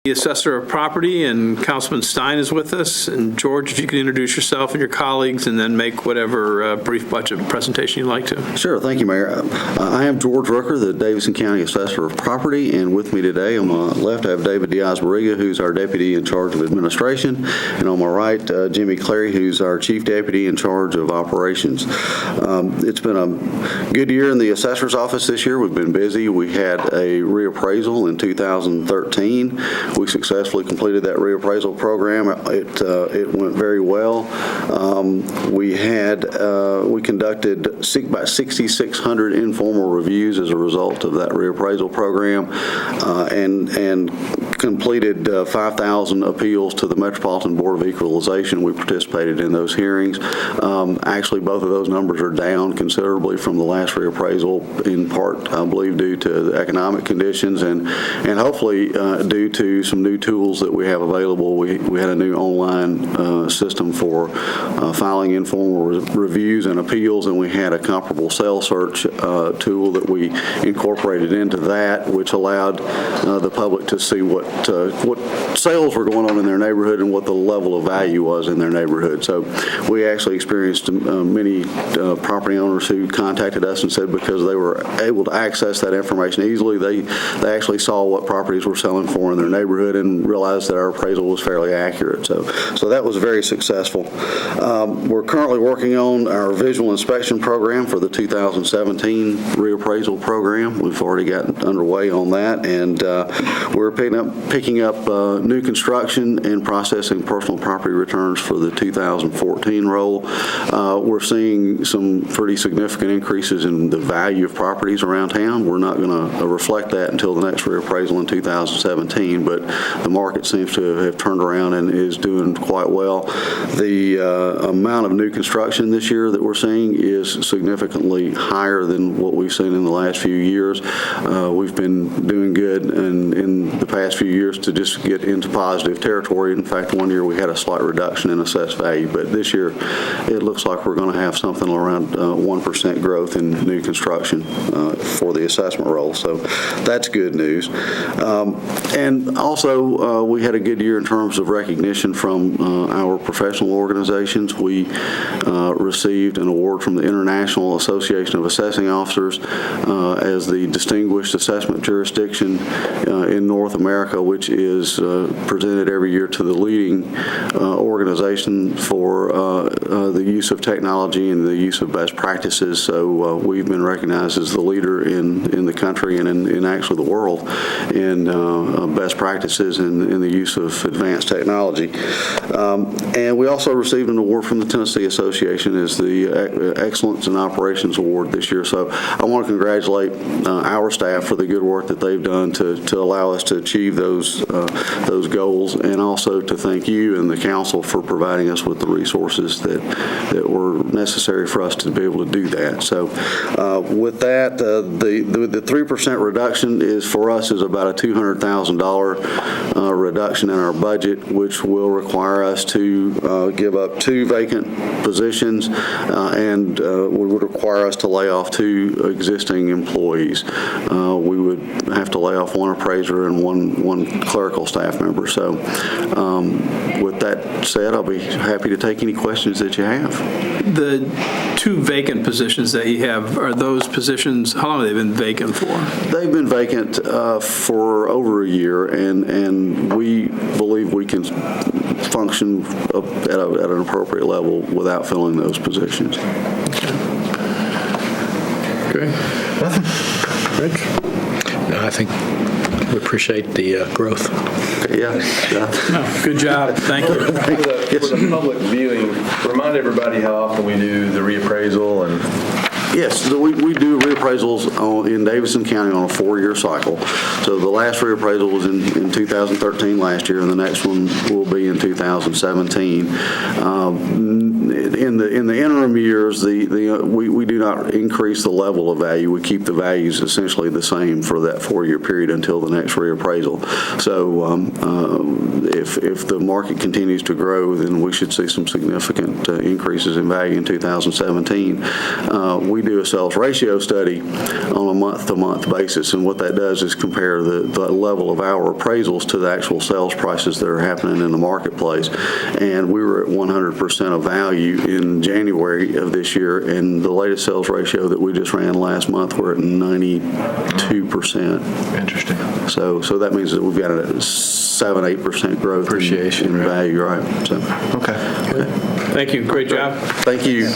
The Assessor of Property, and Councilman Stein is with us. And George, if you could introduce yourself and your colleagues and then make whatever brief budget presentation you'd like to. Sure. Thank you, Mayor. I am George Rucker, the Davidson County Assessor of Property, and with me today on my left I have David Diaz-Barriga, who's our Deputy in charge of Administration, and on my right, Jimmy Clary, who's our Chief Deputy in charge of Operations. It's been a good year in the Assessor's Office this year. We've been busy. We had a reappraisal in 2013. We successfully completed that reappraisal program. It went very well. We conducted about 6,600 informal reviews as a result of that reappraisal program, and completed 5,000 appeals to the Metropolitan Board of Equalization. We participated in those hearings. Actually, both of those numbers are down considerably from the last reappraisal, in part, I believe, due to the economic conditions and hopefully due to some new tools that we have available. We had a new online system for filing informal reviews and appeals, and we had a comparable sales search tool that we incorporated into that, which allowed the public to see what sales were going on in their neighborhood and what the level of value was in their neighborhood. So we actually experienced many property owners who contacted us and said because they were able to access that information easily, they actually saw what properties were selling for in their neighborhood and realized that our appraisal was fairly accurate. So that was very successful. We're currently working on our visual inspection program for the 2017 reappraisal program. We've already gotten underway on that, and we're picking up new construction and processing personal property returns for the 2014 roll. We're seeing some pretty significant increases in the value of properties around town. We're not going to reflect that until the next reappraisal in 2017, but the market seems to have turned around and is doing quite well. The amount of new construction this year that we're seeing is significantly higher than what we've seen in the last few years. We've been doing good in the past few years to just get into positive territory. In fact, one year we had a slight reduction in assessed value, but this year it looks like we're going to have something around 1% growth in new construction for the assessment roll. So that's good news. And also, we had a good year in terms of recognition from our professional organizations. We received an award from the International Association of Assessing Officers as the Distinguished Assessment Jurisdiction in North America, which is presented every year to the leading organization for the use of technology and the use of best practices. So we've been recognized as the leader in the country and in actually the world in best practices in the use of advanced technology. And we also received an award from the Tennessee Association as the Excellence in Operations Award this year. So I want to congratulate our staff for the good work that they've done to allow us to achieve those goals, and also to thank you and the council for providing us with the resources that were necessary for us to be able to do that. So with that, the 3% reduction for us is about a $200,000 reduction in our budget, which will require us to give up 2 vacant positions and would require us to lay off 2 existing employees. We would have to lay off 1 appraiser and one clerical staff member. So with that said, I'll be happy to take any questions that you have. The 2 vacant positions that you have, are those positions, how long have they been vacant for? They've been vacant for over a year, and we believe we can function at an appropriate level without filling those positions. Okay. Rich? No, I think we appreciate the growth. Yeah. No, good job. Thank you. For the public viewing, remind everybody how often we do the reappraisal and. Yes, we do reappraisals in Davidson County on a 4-year cycle. So the last reappraisal was in 2013 last year, and the next one will be in 2017. in the interim years, we do not increase the level of value. We keep the values essentially the same for that 4-year period until the next reappraisal. So if the market continues to grow, then we should see some significant increases in value in 2017. We do a sales ratio study on a month-to-month basis, and what that does is compare the level of our appraisals to the actual sales prices that are happening in the marketplace. And we were at 100% of value in January of this year, and the latest sales ratio that we just ran last month, we're at 92%. Interesting. So that means that we've got a 7-8% growth Appreciation, in right. value, right? So, Okay. Thank you. Great job. thank you.